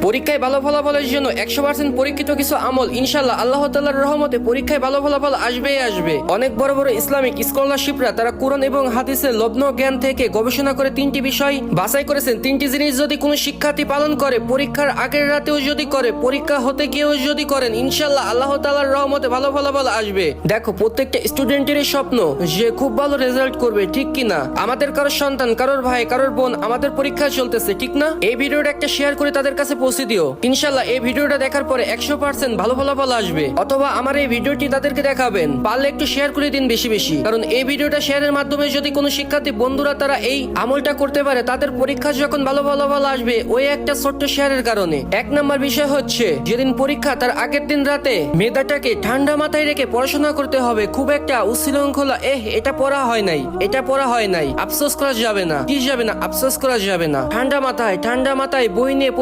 পরীক্ষায় ভালো ফলাফলের জন্য 100% পরীক্ষিত কিছু আমল ইনশাআল্লাহ আল্লাহ তাআলার রহমতে পরীক্ষায় ভালো ফলাফল আসবেই আসবে। অনেক বড় বড় ইসলামিক স্কলারশিপরা তারা কোরআন এবং হাদিসের লব্ধ জ্ঞান থেকে গবেষণা করে 3টি বিষয় বাছাই করেছেন। 3টি জিনিস যদি কোনো শিক্ষার্থী পালন করে, পরীক্ষার আগের রাতেও যদি করে, পরীক্ষা হতে গিয়েও যদি করেন, ইনশাআল্লাহ আল্লাহ তাআলার রহমতে ভালো ফলাফল আসবে। দেখো, প্রত্যেকটা স্টুডেন্টেরই স্বপ্ন যে খুব ভালো রেজাল্ট করবে, ঠিক কিনা? আমাদের কারোর সন্তান, কারোর ভাই, কারোর বোন আমাদের পরীক্ষা চলতেছে, ঠিক না? এই ভিডিওটা একটা শেয়ার করে তাদের কাছে পৌঁছে দিও। ইনশাআল্লাহ এই ভিডিওটা দেখার পরে 100% ভালো ফলাফল আসবে। অথবা আমার এই ভিডিওটি তাদেরকে দেখাবেন, পারলে একটু শেয়ার করে দিন বেশি বেশি। কারণ এই ভিডিওটা শেয়ারের মাধ্যমে যদি কোনো শিক্ষার্থী বন্ধুরা তারা এই আমলটা করতে পারে, তাদের পরীক্ষা যখন ভালো ফলাফল আসবে ওই একটা ছোট্ট শেয়ারের কারণে। 1 নাম্বার বিষয় হচ্ছে, যেদিন পরীক্ষা তার আগের দিন রাতে মেধাটাকে ঠান্ডা মাথায় রেখে পড়াশোনা করতে হবে। খুব একটা উচ্ছৃঙ্খলা এটা পড়া হয় নাই, এটা পড়া হয় নাই, আফসোস করা যাবে না। কি যাবে না? আফসোস করা যাবে না। ঠান্ডা মাথায় বই নিয়ে